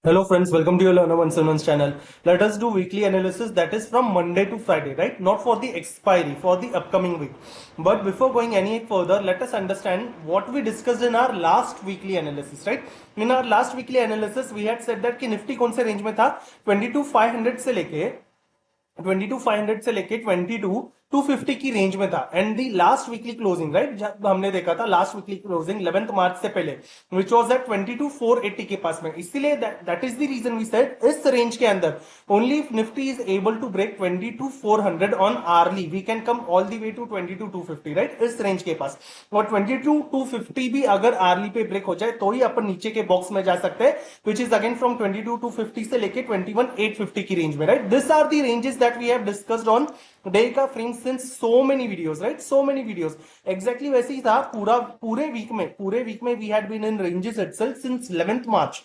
Hello friends, welcome to your Learner 171's channel. Let us do weekly analysis that is from Monday to Friday, right? Not for the expiry, for the upcoming week. But before going any further, let us understand what we discussed in our last weekly analysis, right? In our last weekly analysis, we had said that कि Nifty कौन से range में था 22,500 से लेके 22,500 से लेके 22,250 की रेंज में था and the last weekly closing right जब हमने देखा था लास्ट वीकली क्लोजिंग 11th मार्च से पहले विच वाज एट 22,480 के पास में इसीलिए that is the reason we said इस रेंज के अंदर only if Nifty is able to break 22,400 on early we can come all the way to 22,250 right इस रेंज के पास और 22,250 भी अगर आर्ली पे ब्रेक हो जाए तो ही अपन नीचे के बॉक्स में जा सकते हैं विच इज अगेन फ्रॉम 22,250 से लेके 21,850 की रेंज में right this are the ranges that we have discussed on day का frame since so many videos right so many videos exactly वैसे ही था पूरे वीक में we had been in ranges itself since 11th March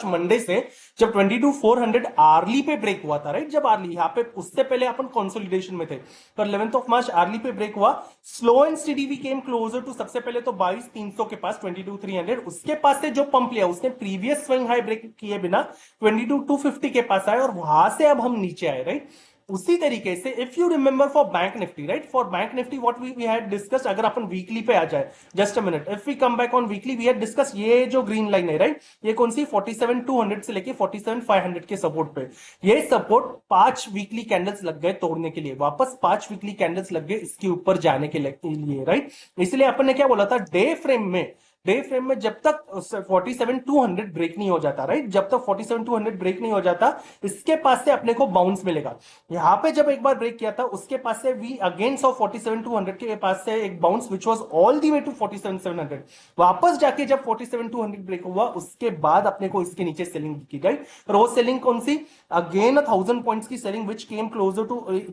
Monday से जब 22,400 early पे break हुआ था राइट जब आर्ली यहाँ पे उससे पहले अपन कंसोलिडेशन में थे पर 11th ऑफ मार्च आर्ली पे ब्रेक हुआ slow and steady we came closer to सबसे पहले तो 22,300 के पास 22,300 उसके पास से जो पंप लिया उसने प्रीवियस स्विंग हाई ब्रेक किए बिना 22,250 के पास आए और वहां से अब हम नीचे आए राइट उसी तरीके से if you remember for Bank Nifty right for Bank Nifty what we had discuss अगर अपन वीकली पे आ जाए just a minute if we come back on weekly we had discuss ये जो ग्रीन लाइन है राइट ये कौन सी 47,200 से लेके 47,500 के सपोर्ट पे ये सपोर्ट 5 वीकली कैंडल्स लग गए तोड़ने के लिए वापस 5 वीकली कैंडल्स लग गए इसके ऊपर जाने के लिए राइट इसलिए अपन ने क्या बोला था डे फ्रेम में जब तक 47,200 ब्रेक नहीं हो जाता राइट जब तक 47,200 ब्रेक नहीं हो जाता इसके पास से अपने को बाउंस मिलेगा यहां पे जब एक बार ब्रेक किया था उसके पास से वी अगेन सॉ 47,200 के पास से एक bounce which was all the way to 47,700 वापस जाके जब 47,200 ब्रेक हुआ उसके बाद अपने को इसके नीचे सेलिंग की राइट रोज सेलिंग कौन सी अगेन 1,000 पॉइंट्स की selling which came closer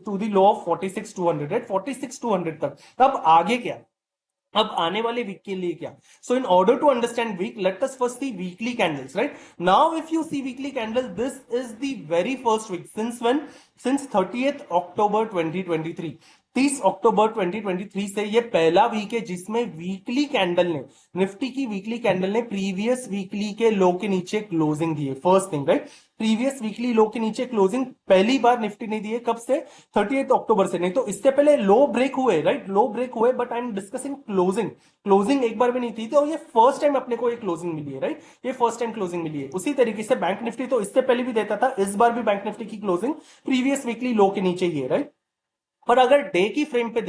to the low of 46,200 right 46,200 तक अब आगे क्या अब आने वाले वीक के लिए क्या so in order to understand week let us first see weekly candles right now if you see weekly candles this is the very first week since when since 30th October 2023 30 अक्टूबर 2023 से ये पहला week है जिसमें weekly candle ने Nifty की weekly candle ने previous weekly के लो के नीचे क्लोजिंग दी है first thing right previous weekly low के नीचे क्लोजिंग पहली बार निफ्टी ने दी है कब से 30th अक्टूबर से नहीं तो इससे पहले लो ब्रेक हुए राइट लो ब्रेक हुए but I am discussing closing एक बार भी नहीं थी तो ये फर्स्ट टाइम अपने को ये क्लोजिंग मिली है राइट ये फर्स्ट टाइम क्लोजिंग मिली है उसी तरीके से बैंक निफ्टी तो इससे पहले भी देता था इस बार भी बैंक निफ्टी की क्लोजिंग प्रीवियस वीकली लो के नीचे ही है राइट पर अगर डे की फ्रेम पे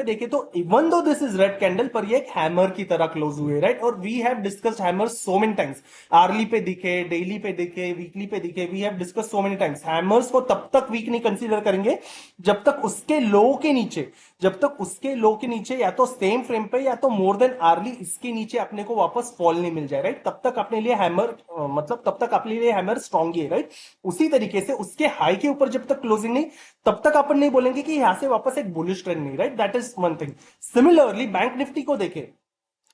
देखे तो even though this is red candle पर ये एक हैमर की तरह क्लोज हुए राइट और we have discussed hammer so many times early पे दिखे डेली पे दिखे वीकली पे दिखे we have discussed so many times hammers को तब तक वीक नहीं कंसीडर करेंगे जब तक उसके लो के नीचे या तो सेम फ्रेम पे या तो मोर देन आर्ली इसके नीचे अपने को वापस फॉल नहीं मिल जाए राइट तब तक अपने लिए हैमर तब तक अपने लिए हैमर स्ट्रॉन्ग ही है राइट उसी तरीके से उसके हाई के ऊपर जब तक क्लोजिंग नहीं तब तक अपन नहीं बोलेंगे कि यहां से वापस एक बुलिश ट्रेंड नहीं right that is one thing similarly bank Nifty को देखें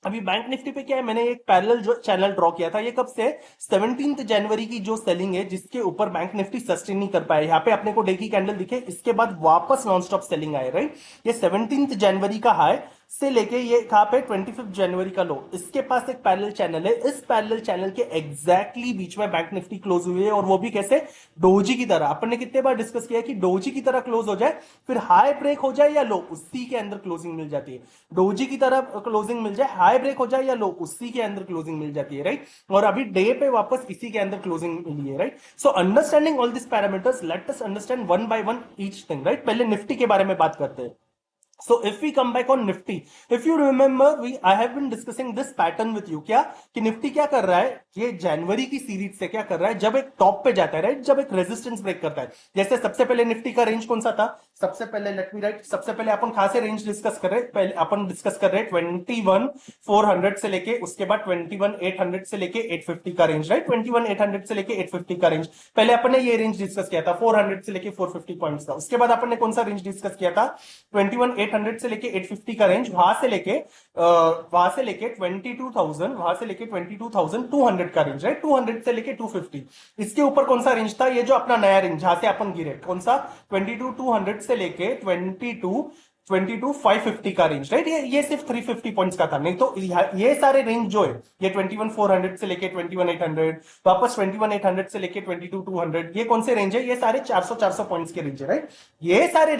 अभी बैंक निफ्टी पे क्या है मैंने एक पैरेलल जो चैनल ड्रॉ किया था ये कब से 17th जनवरी की जो सेलिंग है जिसके ऊपर बैंक निफ्टी सस्टेन नहीं कर पाया यहाँ पे अपने को डे की कैंडल दिखे इसके बाद वापस नॉन स्टॉप सेलिंग आए राइट ये 17th जनवरी का हाई से लेके ये कहां पे 25th जनवरी का लो इसके पास एक पैरेलल चैनल है इस पैरेलल चैनल के एग्जैक्टली बीच में बैंक निफ्टी क्लोज हुई है और वो भी कैसे डोजी की तरह अपन ने कितने बार डिस्कस किया कि डोजी की तरह क्लोज हो जाए फिर हाई ब्रेक हो जाए या लो उसी के अंदर क्लोजिंग मिल जाती है डोजी की तरह क्लोजिंग मिल जाए हाई ब्रेक हो जाए या लो उसी के अंदर क्लोजिंग मिल जाती है राइट और अभी डे पे वापस इसी के अंदर क्लोजिंग मिली है right so understanding all this parameters let us understand one by one each thing right पहले निफ्टी के बारे में बात करते हैं So if we come back on Nifty, if you remember, I have been discussing this pattern with you. क्या कि Nifty क्या कर रहा है ये जनवरी की सीरीज से क्या कर रहा है जब एक टॉप पे जाता है राइट जब एक रेजिस्टेंस ब्रेक करता है जैसे सबसे पहले निफ्टी का रेंज कौन सा था सबसे पहले लेट मी राइट सबसे पहले अपन खासे रेंज डिस्कस कर रहे हैं पहले अपन डिस्कस कर रहे हैं 21,400 से लेके उसके बाद 21,800 से लेके 850 का रेंज राइट 21,800 से लेके 850 का रेंज पहले अपन ने ये रेंज डिस्कस किया था 400 से लेके 450 पॉइंट्स का उसके बाद अपन ने कौन सा रेंज डिस्कस किया था 21,800 से लेके 850 का रेंज वहां से लेके 22,000 वहां से लेके 22,200 का रेंज राइट 200 से लेके 250 इसके ऊपर कौन सा रेंज था ये जो अपना नया रेंज जहां से अपन गिरे कौन सा 22,200 से लेके 22 22,550 का रेंज, राइट। ये सिर्फ 350 पॉइंट्स का था, नहीं तो ये सारे रेंज जो है, ये 21,400 से लेके 21,800, वापस 21,800 से लेके 22,200, ये कौन से रेंज है? ये सारे 400 पॉइंट्स के रेंज है, राइट। ये सारे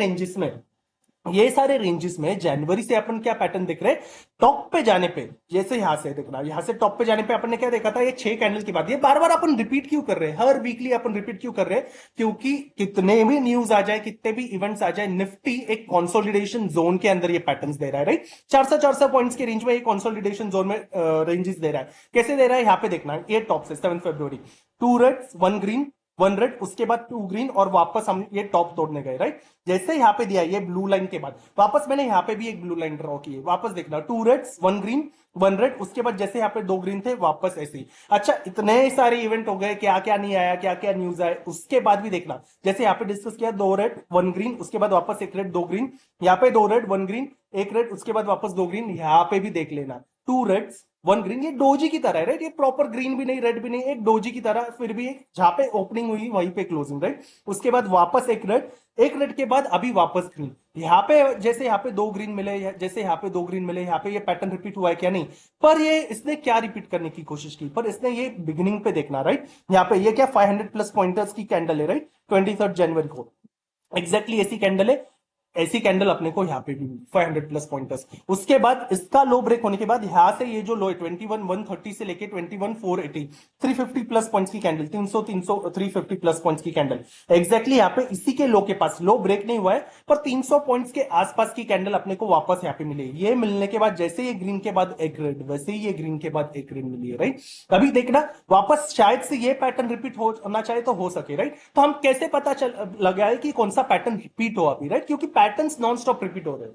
रेंजेस में जनवरी से अपन क्या पैटर्न देख रहे हैं? टॉप पे जाने पे, जैसे यहां से देखना, यहां से टॉप पे जाने पे अपन ने क्या देखा था? ये 6 कैंडल की बात। ये बार बार अपन रिपीट क्यों कर रहे हैं? हर वीकली अपन रिपीट क्यों कर रहे हैं? क्योंकि कितने भी न्यूज आ जाए, कितने भी इवेंट्स आ जाए, निफ्टी एक कंसोलिडेशन जोन के अंदर ये पैटर्न्स दे रहा है, राइट। 400 पॉइंट्स के रेंज में ये कंसोलिडेशन जोन में रेंजेस दे रहा है। कैसे दे रहा है? यहां पे देखना, ये टॉप से 7 फरवरी, 2 रेड्स 1 ग्रीन, 1 रेड, उसके बाद 2 ग्रीन, और वापस हम ये टॉप तोड़ने गए, राइट। जैसे यहां पे दिया ये ब्लू लाइन के बाद वापस मैंने यहां पे भी एक ब्लू लाइन ड्रॉ की है, वापस देखना 2 रेड्स 1 ग्रीन 1 रेड, उसके बाद जैसे यहाँ पे 2 ग्रीन थे, वापस ऐसे ही। अच्छा, इतने सारे इवेंट हो गए, क्या क्या नहीं आया, क्या क्या न्यूज आए, उसके बाद भी देखना, जैसे यहाँ पे डिस्कस किया 2 रेड 1 ग्रीन, उसके बाद वापस 1 रेड 2 ग्रीन, यहाँ पे 2 रेड 1 ग्रीन 1 रेड, उसके बाद वापस 2 ग्रीन, यहाँ पे भी देख लेना 2 रेड्स 1 ग्रीन। ये डोजी की तरह है, राइट। ये प्रॉपर ग्रीन भी नहीं, रेड भी नहीं, एक डोजी की तरह, फिर भी जहां पे ओपनिंग हुई वहीं पे क्लोजिंग, राइट। उसके बाद वापस 1 रेड के बाद अभी वापस ग्रीन। यहाँ पे जैसे यहाँ पे 2 ग्रीन मिले, जैसे यहाँ पे 2 ग्रीन मिले, यहाँ पे ये पैटर्न रिपीट हुआ है क्या? नहीं। पर ये इसने क्या रिपीट करने की कोशिश की? पर इसने ये बिगिनिंग पे देखना, राइट। यहाँ पे ये क्या 500 प्लस पॉइंटर्स की कैंडल है, राइट। 23 जनवरी को एग्जैक्टली ऐसी कैंडल है। ऐसी कैंडल अपने को यहाँ पे भी 500 प्लस पॉइंटर्स। उसके बाद इसका लो ब्रेक होने के बाद यहां से ये जो लो है 21,130 से लेके 21,480, 350 प्लस पॉइंट्स की कैंडल, 350 प्लस पॉइंट्स की कैंडल एग्जैक्टली यहाँ पे इसी के लो के पास, लो ब्रेक नहीं हुआ है पर 300 पॉइंट्स के आसपास की कैंडल अपने को वापस यहाँ पे मिली। ये मिलने के बाद जैसे ये ग्रीन के बाद एक रेड, वैसे ही ये ग्रीन के बाद एक रेड मिली है, राइट। अभी देखना वापस शायद से ये पैटर्न रिपीट होना चाहे तो हो सके, राइट। तो हम कैसे पता चल लगाए कि कौन सा पैटर्न रिपीट हो अभी, राइट, क्योंकि पैटर्न्स नॉन स्टॉप रिपीट हो रहे हैं।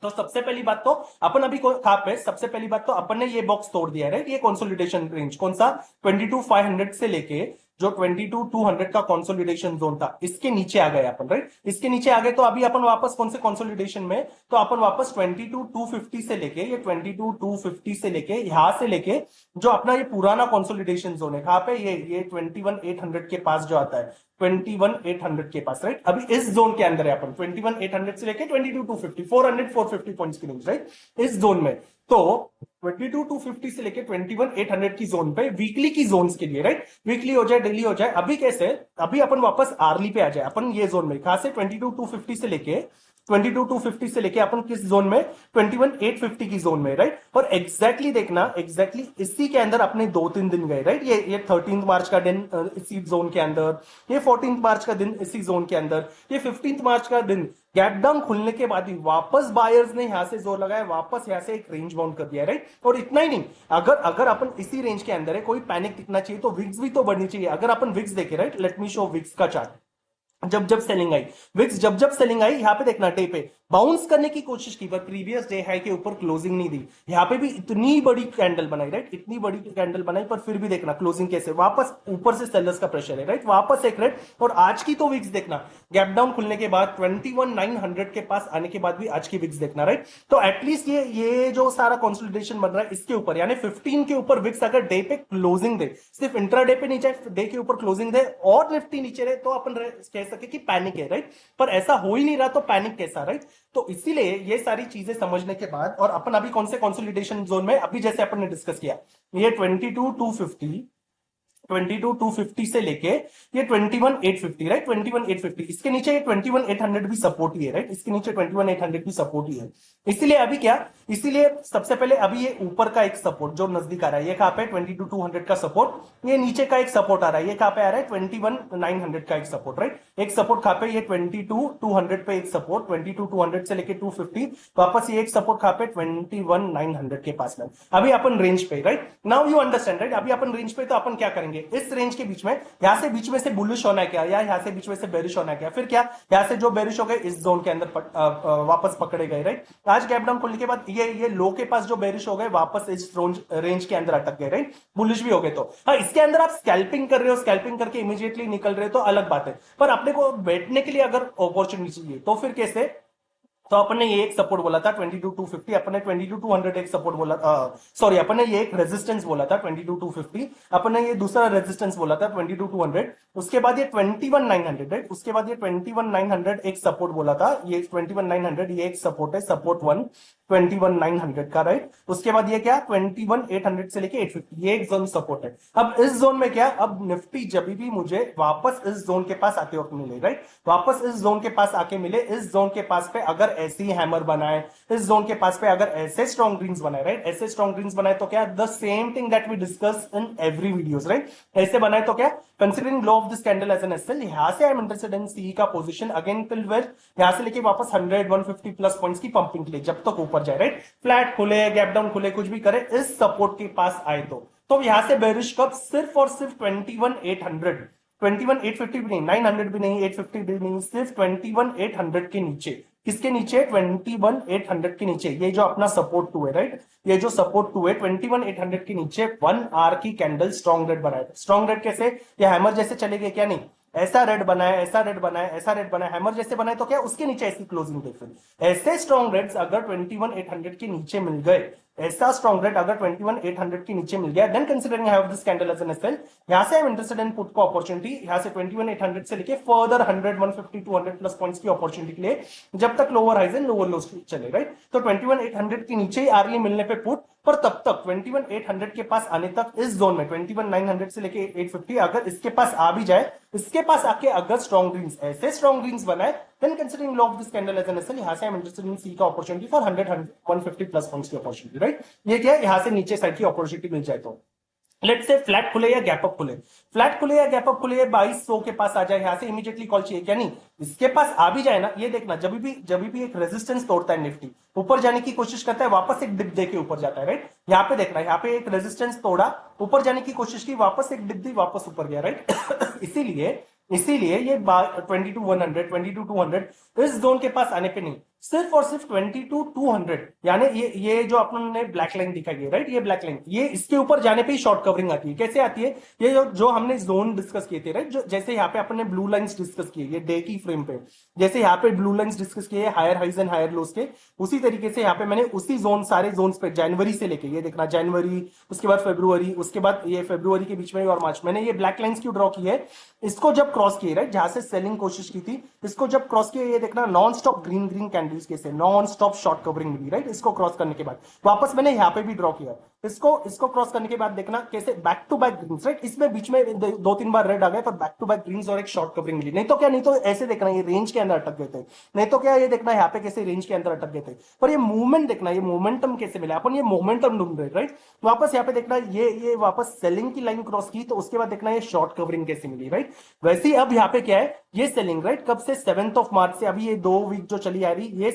तो सबसे पहली बात तो अपन अभी कहां पे, सबसे पहली बात तो अपन ने ये बॉक्स तोड़ दिया है, राइट। ये कंसोलिडेशन रेंज कौन सा? 22,500 से लेके जो 22,200 का कंसोलिडेशन जोन था, इसके नीचे आ गए अपन, राइट। इसके नीचे आ गए तो अभी अपन वापस कौन से कंसोलिडेशन में? तो अपन वापस 22,250 से लेके, ये 22,250 से लेके यहां से लेके जो अपना ये पुराना कंसोलिडेशन जोन है, कहां पे? ये 21,800 के पास जो आता है, 21,800 के पास, राइट। अभी इस जोन के अंदर है अपन, 21,800 से लेके 22,250, 450 पॉइंट्स की रेंज, राइट, इस जोन में। तो 22,250 से लेके 21,800 की जोन पे वीकली की जोन्स के लिए, राइट, वीकली हो जाए डेली हो जाए, अभी कैसे? अभी अपन वापस आर्ली पे आ जाए, अपन ये जोन में कहां से 22,250 से लेके 22,250 से लेके अपन किस जोन में? 21,850 की जोन में, राइट। और एग्जैक्टली देखना, एग्जैक्टली इसी के अंदर अपने 2-3 दिन गए, राइट। ये 13 मार्च का दिन इसी जोन के अंदर, ये 14 मार्च का दिन इसी जोन के अंदर, ये 15 मार्च का दिन गैप डाउन खुलने के बाद ही वापस बायर्स ने यहां से जोर लगाया, वापस यहां से एक रेंज बाउंड कर दिया, राइट। और इतना ही नहीं, अगर अगर अपन इसी रेंज के अंदर है, कोई पैनिक दिखना चाहिए तो विक्स भी तो बढ़नी चाहिए। अगर अपन विक्स देखे, right, let me show VIX का चार्ट। जब सेलिंग आई, विक्स जब सेलिंग आई, यहां पे देखना डे पे बाउंस करने की कोशिश की पर प्रीवियस डे हाई के ऊपर क्लोजिंग नहीं दी। यहां पे भी इतनी बड़ी कैंडल बनाई, राइट, इतनी बड़ी कैंडल बनाई, पर फिर भी देखना क्लोजिंग कैसे, वापस ऊपर से सेलर्स का प्रेशर है, राइट, वापस एक रेड। और आज की तो विक्स देखना, गैप डाउन खुलने के बाद 21,900 के पास आने के बाद भी आज की विक्स देखना, राइट। तो एटलीस्ट ये जो सारा कंसोलिडेशन बन रहा है इसके ऊपर, यानी 15 के ऊपर विक्स अगर डे पे क्लोजिंग दे, सिर्फ इंट्रा डे पे नहीं जाए, डे के ऊपर क्लोजिंग दे और निफ्टी नीचे रहे, तो अपन कह सके कि पैनिक है, राइट। पर ऐसा हो ही नहीं रहा तो पैनिक कैसा, राइट। तो इसीलिए ये सारी चीजें समझने के बाद, और अपन अभी कौन से कंसोलिडेशन जोन में, अभी जैसे अपन ने डिस्कस किया, ये 22,250 से लेके ये 21,850, राइट, 21,850, इसके नीचे ये 21,800 भी सपोर्ट ही है, राइट, इसके नीचे 21,800 भी सपोर्ट ही है। इसीलिए अभी क्या, इसीलिए सबसे पहले अभी ये ऊपर का एक सपोर्ट जो नजदीक आ रहा है, ये कहां पे? 22,200 का सपोर्ट। ये नीचे का एक सपोर्ट आ रहा है, ये कहां पे आ रहा है? 21,900 का एक सपोर्ट, राइट। एक सपोर्ट कहां पे? ये 22,200 पे एक सपोर्ट, 22,200 से लेके 250, वापस ये एक सपोर्ट कहां पे? 21,900 के पास में। अभी अपन रेंज पे, right, now you understand, right. अभी अपन रेंज पे, तो अपन क्या करेंगे? इस रेंज के बीच में, यहां से बीच में से बुलिश होना है क्या, या यहां से बीच में से बेरिश होना है क्या? फिर क्या, यहां से जो बेरिश हो गए इस जोन के अंदर वापस पकड़े गए, राइट। आज गैप डाउन खुलने के बाद ये लो के पास जो बेरिश हो गए वापस इस रेंज के अंदर अटक गए, राइट, बुलिश भी हो गए। तो हाँ, इसके अंदर आप स्कैल्पिंग कर रहे हो, स्कैल्पिंग करके इमीडिएटली निकल रहे हो तो अलग बात है, पर अपने को बैठने के लिए अगर अपॉर्चुनिटी चाहिए तो फिर कैसे? तो अपन ने ये एक सपोर्ट बोला था 22,250, अपन ने 22,200 एक सपोर्ट बोला, सॉरी अपन ने ये एक रेजिस्टेंस बोला था 22,250, अपन ने ये दूसरा रेजिस्टेंस बोला था 22,200, उसके बाद ये 21,900, राइट, उसके बाद ये 21,900 एक सपोर्ट बोला था, ये 21,900 ये एक सपोर्ट है, सपोर्ट 1 21,900 का, राइट। उसके बाद ये क्या 21,800 से लेके 850, ये एक जोन सपोर्ट है। अब इस जोन में क्या, अब निफ्टी जब भी मुझे वापस इस जोन के पास आते वक्त मिले, राइट, वापस इस जोन के पास आके मिले, इस जोन के पास पे अगर ऐसे ही हैमर बनाए, इस जोन के पास पे अगर ऐसे स्ट्रॉन्ग ग्रीन्स बनाए, राइट, ऐसे स्ट्रॉन्ग ग्रीन्स बनाए तो क्या, the same thing that we discuss in every videos, right, ऐसे बनाए तो क्या, considering low of this candle as an SL, यहां से I am interested in C का पोजीशन अगेन टिल वेयर, यहां से लेके वापस 100 150 प्लस पॉइंट्स की पंपिंग के लिए जब तक ऊपर जाए, राइट, फ्लैट खुले गैप डाउन खुले कुछ भी करे, इस सपोर्ट के पास आए तो यहां से बेरिश कब, सिर्फ और सिर्फ 21,800, 21,850 भी नहीं, 900 भी नहीं, 850 भी नहीं, सिर्फ 21,800 के नीचे, किसके नीचे, 21,800 के नीचे, ये जो अपना सपोर्ट 2 है, राइट, ये जो सपोर्ट 2 है 21,800 के नीचे 1 आवर की कैंडल स्ट्रॉन्ग रेड बनाए, स्ट्रॉन्ग रेड कैसे, ये हैमर जैसे चलेंगे क्या, नहीं, ऐसा रेड बनाए, ऐसा रेड बनाए, ऐसा रेड बनाए, हैमर जैसे बनाए तो क्या, उसके नीचे ऐसी क्लोजिंग देख, फिर ऐसे स्ट्रॉन्ग रेड्स अगर 21,800 के नीचे मिल गए, ऐसा स्ट्रॉन्ग रेट अगर 21,800 के नीचे मिल गया, then considering I have this candle as an SL, यहां से I am interested in put को अपॉर्चुनिटी, यहां से 21,800 से लेके फर्दर 100 150 200 प्लस पॉइंट्स की अपॉर्चुनिटी के लिए, जब तक lower highs and lower lows चले, राइट, तो 21,800 के नीचे ही आर्ली मिलने पे पुट, पर तब तक 21,800 के पास आने तक इस जोन में 21,900 से लेके 850 अगर इसके पास आ भी जाए, इसके पास आके अगर स्ट्रॉन्ग ग्रीन्स, ऐसे स्ट्रॉन्ग ग्रीन्स बनाए, then considering low of this candle as an SL, यहां से I am interested in C का अपॉर्चुनिटी फॉर 100 150 प्लस पॉइंट्स की अपॉर्चुनिटी, राइट, ये क्या है, यहां से नीचे साइड की अपॉर्चुनिटी मिल जाए तो लेट से फ्लैट खुले या गैप अप खुले, फ्लैट खुले या गैप अप खुले 2200 के पास आ जाए, यहां से इमीडिएटली कॉल चाहिए क्या, नहीं, इसके पास आ भी जाए ना, ये देखना जब भी एक रेजिस्टेंस तोड़ता है निफ्टी, ऊपर जाने की कोशिश करता है, वापस एक डिप देके ऊपर जाता है, राइट, यहां पे देखना, यहां पे एक रेजिस्टेंस तोड़ा, ऊपर जाने की कोशिश की, वापस एक डिप दी, वापस ऊपर गया, राइट। इसीलिए ये 22,100 22,200 इस जोन के पास आने पे नहीं, सिर्फ और सिर्फ 22,200, यानी ये जो अपने ब्लैक लाइन दिखाई है, राइट, ये ब्लैक लाइन, ये इसके ऊपर जाने पे ही शॉर्ट कवरिंग आती है, कैसे आती है, ये जो हमने जोन डिस्कस किए थे, राइट, जो जैसे यहाँ पे अपने ब्लू लाइंस डिस्कस किए, ये डे की फ्रेम पे जैसे यहाँ पे ब्लू लाइंस डिस्कस किए higher highs and higher lows के, उसी तरीके से यहाँ पे मैंने उसी जोन, सारे जोन पे जनवरी से लेके, ये देखना जनवरी, उसके बाद फरवरी, उसके बाद ये फरवरी के बीच में और मार्च, मैंने ये ब्लैक लाइंस क्यों ड्रॉ की है, इसको जब क्रॉस किए, राइट, जहां से सेलिंग कोशिश की थी, इसको जब क्रॉस किए, ये देखना non stop green green candles के से नॉन स्टॉप शॉर्ट कवरिंग मिली, राइट, इसको क्रॉस करने के बाद वापस मैंने यहाँ पे भी ड्रॉ किया, इसको क्रॉस करने के बाद देखना कैसे back to back greens, right, इसमें बीच में 2-3 बार रेड आ गए, पर बैक टू बैक ग्रीन्स और एक शॉर्ट कवरिंग मिली, नहीं तो क्या, नहीं तो ऐसे देखना ये रेंज के अंदर अटक गए थे, नहीं तो क्या, ये देखना यहाँ पे कैसे रेंज के अंदर अटक गए थे, पर ये मूवमेंट देखना, ये मोमेंटम कैसे मिला, अपन ये मोमेंटम ढूंढ रहे, राइट, वापस यहाँ पे देखना ये वापस सेलिंग की लाइन क्रॉस की, तो उसके बाद देखना ये शॉर्ट कवरिंग कैसे मिली, राइट, वैसे ही अब यहाँ पे क्या है, ये सेलिंग, राइट, कब से 7th ऑफ मार्च से अभी ये 2 वीक जो चली आ रही, ये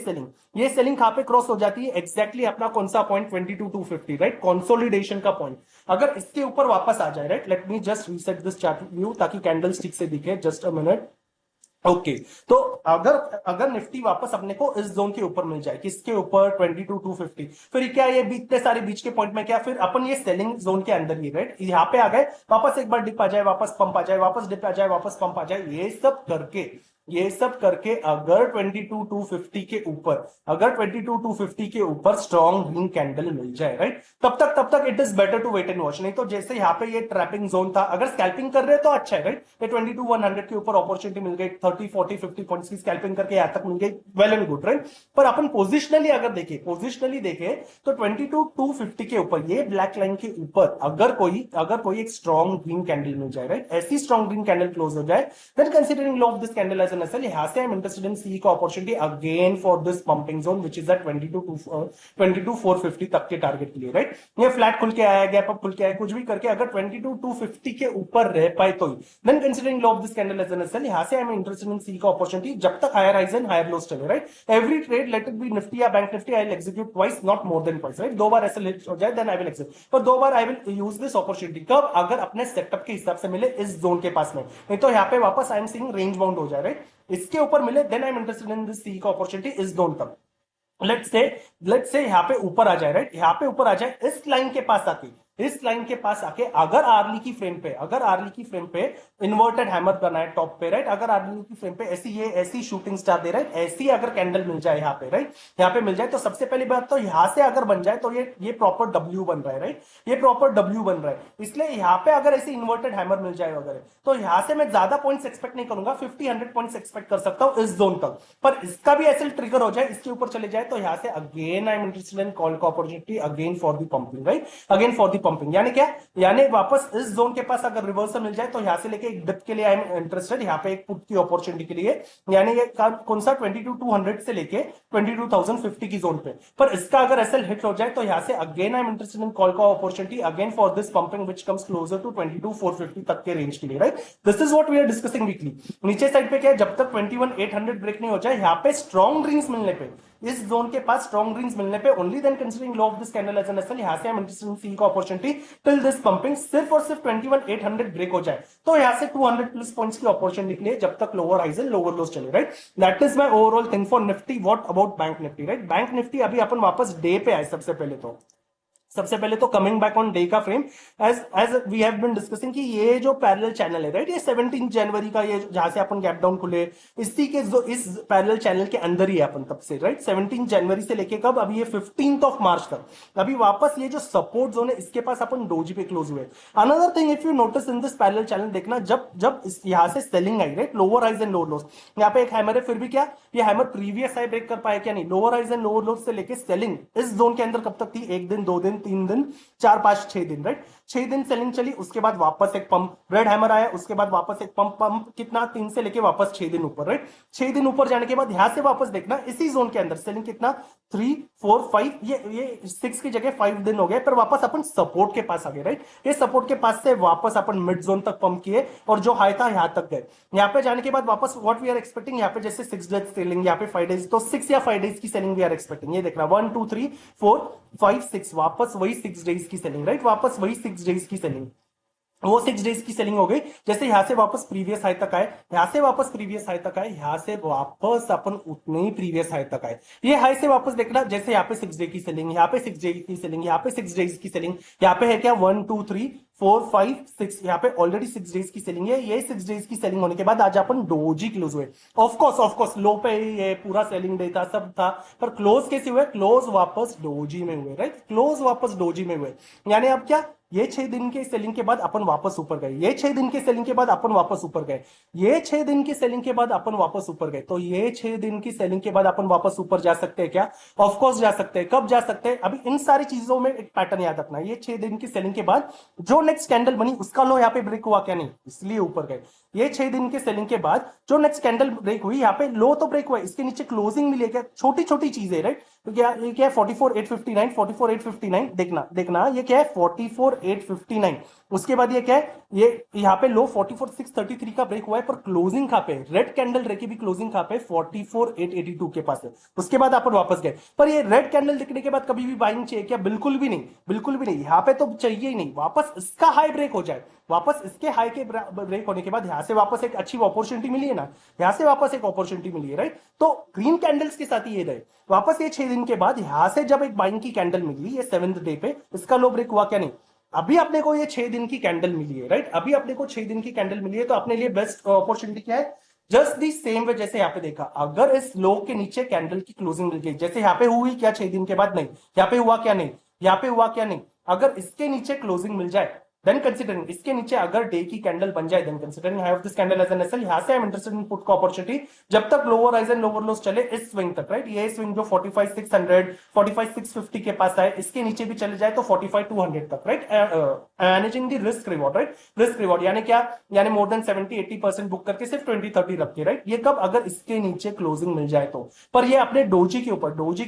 सेलिंग कहां पे क्रॉस हो जाती है, एग्जैक्टली अपना कौन सा पॉइंट 22,250, राइट, कंसोलिडेशन का पॉइंट, अगर इसके ऊपर वापस आ जाए, right, let me just reset this chart view ताकि कैंडल स्टिक से दिखे, जस्ट अ मिनट, ओके, तो अगर निफ्टी वापस अपने को इस जोन के ऊपर मिल जाए, किसके ऊपर 22,250, फिर क्या ये इतने सारे बीच के पॉइंट में क्या, फिर अपन ये सेलिंग जोन के अंदर ही, राइट, यहाँ पे आ गए, वापस एक बार डिप आ जाए, वापस पंप आ जाए, वापस डिप आ जाए, वापस पंप आ जाए, ये सब करके अगर 22,250 के ऊपर, अगर 22,250 के ऊपर स्ट्रॉन्ग ग्रीन कैंडल मिल जाए, राइट, तब तक it is better to wait and watch, नहीं तो जैसे यहाँ पे ये ट्रैपिंग जोन था, अगर स्कैल्पिंग कर रहे हैं तो अच्छा है, राइट, ये 22,100 के ऊपर अपॉर्चुनिटी मिल गई, 30 40 50 पॉइंट्स की स्कैल्पिंग करके यहां तक मिल गई, वेल एंड गुड, राइट, पर अपन पोजिशनली देखे तो 22,250 के ऊपर, ये ब्लैक लाइन के ऊपर अगर कोई एक स्ट्रॉन्ग ग्रीन कैंडल मिल जाए, राइट, ऐसी स्ट्रॉन्ग ग्रीन कैंडल क्लोज हो जाए, then considering low of this candle as an SL, यहां से I am interested in C का opportunity again for this pumping zone which is at 22,450 तक के target के लिए, राइट, ये फ्लैट खुल के आया, गैप अप खुल के आया, कुछ भी करके अगर 22,250 के ऊपर रह पाए तो then considering low of this candle as an SL, यहां से I am interested in C का अपॉर्चुनिटी जब तक higher highs and higher lows चले, right, every trade let it be Nifty या bank Nifty I will execute twice not more than twice, right, 2 बार ऐसे late हो जाए देन आई विल एग्जीक्यूट, पर 2 बार I will use this opportunity कब, अगर अपने सेटअप के हिसाब से मिले इस जोन के पास में, नहीं तो यहाँ पे वापस I am seeing range bound हो जाए, राइट, इसके ऊपर मिले then I am interested in this CE का अपॉर्चुनिटी इस जोन तक, लेट्स से यहाँ पे ऊपर आ जाए, राइट, यहाँ पे ऊपर आ जाए, इस लाइन के पास आके इस लाइन के पास आके अगर आर्ली की फ्रेम पे इन्वर्टेड हैमर बना है टॉप पे, राइट, अगर आर्ली की फ्रेम पे ऐसी शूटिंग स्टार दे रहा है, ऐसी अगर कैंडल मिल जाए यहाँ पे, राइट, यहाँ पे मिल जाए, तो सबसे पहली बात तो यहां से अगर बन जाए तो ये प्रॉपर डब्ल्यू बन रहा है, राइट, ये प्रॉपर डब्ल्यू बन रहा है। इसलिए यहाँ पे अगर ऐसी इन्वर्टेड हैमर मिल जाए वगैरह, तो यहां से मैं ज्यादा पॉइंट्स एक्सपेक्ट नहीं करूंगा, 50-100 पॉइंट्स एक्सपेक्ट कर सकता हूं इस जोन तक। पर इसका भी ऐसे ट्रिगर हो जाए, इसके ऊपर चले जाए, तो यहां से again I am interested in call का opportunity again for the pumping, right, again for the pumping. यानी क्या, यानी वापस इस जोन के पास अगर रिवर्सल मिल जाए तो यहां से लेके एक डिप के लिए आई एम इंटरेस्टेड, यहाँ पे एक पुट की अपॉर्चुनिटी के लिए, यानी ये कौन सा 22,200 से लेके 22,050 की जोन पे। पर इसका अगर एसएल हिट हो जाए तो यहां से again I am interested in call का opportunity again for this pumping which comes closer to 22,450 तक के रेंज के लिए, right. This is what we are discussing weekly. नीचे साइड पे क्या है, जब तक 21,800 ब्रेक नहीं हो जाए, यहाँ पे स्ट्रॉन्ग ड्रिंक्स मिलने पे, इस जोन के पास स्ट्रॉन्ग ड्रिंक्स मिलने पे, only then considering low of this candle as an SL, यहां से I am interested in C का अपॉर्चुनिटी टिल दिस पंपिंग सिर्फ और सिर्फ 21,800 ब्रेक हो जाए, तो यहां से 200 प्लस पॉइंट्स की अपॉर्चुनिटी के लिए जब तक lower highs and lower lows चले, right. That is my overall thing for Nifty. What about bank Nifty, right. Bank Nifty अभी अपन वापस डे पे आए। सबसे पहले तो कमिंग बैक ऑन डे का frame, as we have been discussing कि ये जो पैरेलल चैनल है, राइट, ये 17 जनवरी का, ये जहां से अपन गैप डाउन खुले, इसी के जो इस पैरेलल चैनल के अंदर ही है अपन तब से, राइट, 17 जनवरी से लेके कब, अभी ये 15th ऑफ मार्च तक। अभी वापस ये जो सपोर्ट जोन है, इसके पास अपन डोजी पे क्लोज हुए। Another thing if you notice in this parallel channel, देखना जब जब यहां से सेलिंग आई, right, lower highs and lower lows, यहाँ पे एक हैमर है, फिर भी क्या ये हैमर प्रीवियस हाई ब्रेक कर पाया क्या, नहीं। Lower highs and lower lows से लेके सेलिंग इस जोन के अंदर कब तक थी, 1 दिन 2 दिन 3 दिन 4 5 6 दिन, राइट, 6 दिन सेलिंग चली। उसके बाद वापस एक पंप, रेड हैमर आया, उसके बाद वापस एक पंप कितना, 3 से लेके वापस 6 दिन ऊपर, राइट। 6 दिन ऊपर जाने के बाद यहां से वापस देखना इसी जोन के अंदर सेलिंग कितना, 3 4 5, ये 6 की जगह 5 दिन हो गए, पर वापस अपन सपोर्ट के पास आ गए, राइट। ये सपोर्ट के पास से वापस अपन मिड जोन तक पंप किए और जो हाई था यहां तक गए। यहां पे जाने के बाद वापस व्हाट वी आर एक्सपेक्टिंग, यहाँ पे जैसे 6 डेज सेलिंग, यहाँ पे 5 डेज, तो 6 या 5 डेज की सेलिंग वी आर एक्सपेक्टिंग। ये देखना 1 2 3 4 5 6, वापस वही 6 डेज की सेलिंग, राइट, वापस वही 6 डेज की सेलिंग, वो 6 डेज की सेलिंग हो गई। जैसे यहां से वापस प्रीवियस हाई तक आए, यहां से वापस प्रीवियस हाई तक आए, यहां से वापस अपन उतने ही प्रीवियस हाई तक आए। ये हाई से वापस देखना, जैसे यहाँ पे 6 डे की सेलिंग, यहाँ पे 6 डे की सेलिंग, यहाँ पे 6 डेज की सेलिंग, यहाँ पे है क्या 1 2 3 4 5 6, यहाँ पे ऑलरेडी 6 डेज की सेलिंग है। ये 6 डेज की सेलिंग होने के बाद आज अपन डोजी क्लोज हुए। ऑफकोर्स लो पे ये पूरा सेलिंग डे था, सब था, पर क्लोज कैसे हुए, क्लोज वापस डोजी में हुए, राइट, क्लोज वापस डोजी में हुए। यानी अब क्या, ये 6 दिन के सेलिंग के बाद अपन वापस ऊपर गए, ये 6 दिन के सेलिंग के बाद अपन वापस ऊपर गए, ये 6 दिन की सेलिंग के बाद अपन वापस ऊपर गए। तो ये 6 दिन की सेलिंग के बाद अपन वापस ऊपर जा सकते हैं क्या, ऑफ कोर्स जा सकते हैं। कब जा सकते हैं, अभी इन सारी चीजों में एक पैटर्न याद रखना, ये 6 दिन की सेलिंग के बाद जो नेक्स्ट कैंडल बनी उसका लो यहाँ पे ब्रेक हुआ क्या, नहीं, इसलिए ऊपर गए। ये 6 दिन के सेलिंग के बाद जो नेक्स्ट कैंडल ब्रेक हुई, यहाँ पे लो तो ब्रेक हुआ, इसके नीचे क्लोजिंग मिली क्या, छोटी छोटी चीजें, राइट। तो क्या ये क्या है 44,859 देखना ये क्या है 44,859। उसके बाद ये क्या है, ये यहाँ पे लो 44,633 का ब्रेक हुआ है, पर क्लोजिंग कहां पे, रेड कैंडल रेकी भी क्लोजिंग कहां पे 44,882 के पास है। उसके बाद अपन वापस गए, पर ये रेड कैंडल दिखने के बाद कभी भी बाइंग चाहिए क्या, बिल्कुल भी नहीं, बिल्कुल भी नहीं। यहाँ पे तो चाहिए ही नहीं, वापस इसका हाई ब्रेक हो जाए, वापस इसके हाई के ब्रेक होने के बाद यहां से वापस एक अच्छी अपॉर्चुनिटी मिली है ना, यहां से वापस एक अपॉर्चुनिटी मिली है, राइट। तो ग्रीन कैंडल्स के साथ ही ये रहे वापस। ये 6 दिन के बाद यहां से जब एक बाइंग की कैंडल मिली, ये 7th डे पे, इसका लो ब्रेक हुआ क्या, नहीं। अभी अपने को ये 6 दिन की कैंडल मिली है, राइट, अभी अपने को 6 दिन की कैंडल मिली है, तो अपने लिए बेस्ट अपॉर्चुनिटी क्या है, जस्ट दी सेम वे जैसे यहाँ पे देखा, अगर इस लो के नीचे कैंडल की क्लोजिंग मिल गई, जैसे यहाँ पे हुई क्या 6 दिन के बाद, नहीं, यहाँ पे हुआ क्या, नहीं, यहाँ पे हुआ क्या, नहीं, अगर इसके नीचे क्लोजिंग मिल जाए, देन कंसीडरिंग इसके नीचे अगर डे की कैंडल बन जाए, then considering high of this candle as an SL, यहां से I am interested in put का अपॉर्चुनिटी जब तक lower highs and lower lows चले इस स्विंग तक, राइट। ये स्विंग जो 45,600 45,650 के पास आए, इसके नीचे भी चले जाए तो 45,200 तक, right. Managing the risk reward, right, risk reward यानी क्या, यानी मोर देन 70-80% बुक करके सिर्फ 20-30 रखिए, राइट। ये कब, अगर इसके नीचे क्लोजिंग मिल जाए तो। पर ये अपने डोजी के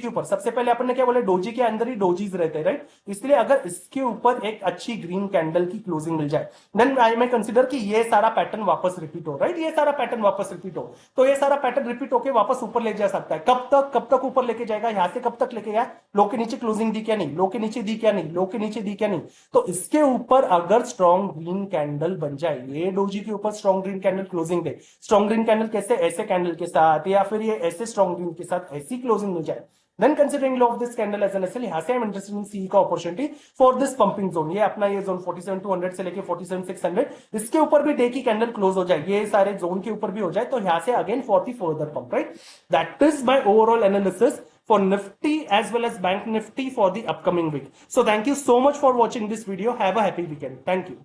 ऊपर सबसे पहले अपन ने क्या बोला, डोजी के अंदर ही डोजीज रहते हैं, राइट। इसलिए अगर इसके ऊपर एक अच्छी ग्रीन कैंडल की क्लोजिंग मिल जाए, देन आई मे कंसीडर कि ये सारा पैटर्न वापस रिपीट हो, राइट, ये सारा पैटर्न वापस रिपीट हो, तो ये सारा पैटर्न रिपीट होकर वापस ऊपर ले जा सकता है। कब तक ऊपर लेके जाएगा, यहां से कब तक लेके गया, लो के नीचे क्लोजिंग दी क्या, नहीं, लो के नीचे दी क्या, नहीं, लो के नीचे दी क्या, नहीं। तो इसके ऊपर अगर स्ट्रॉन्ग ग्रीन कैंडल बन जाए, ये डोजी के ऊपर स्ट्रॉन्ग ग्रीन कैंडल क्लोजिंग दे, स्ट्रॉन्ग ग्रीन कैंडल कैसे, ऐसे कैंडल के साथ, या फिर ये ऐसे स्ट्रॉन्ग ग्रीन के साथ ऐसी क्लोजिंग मिल जाए, then considering low of this candle as an SL, यहां से I am interested in C का opportunity for this pumping zone. ये अपना ये जोन 47,200 से लेके 47,600, इसके ऊपर भी डे की कैंडल क्लोज हो जाए, ये सारे जोन के ऊपर भी हो जाए, तो यहां से again for the further pump, right. That is my overall analysis for Nifty as well as Bank Nifty for the upcoming week. So thank you so much for watching this video. Have a happy weekend. Thank you.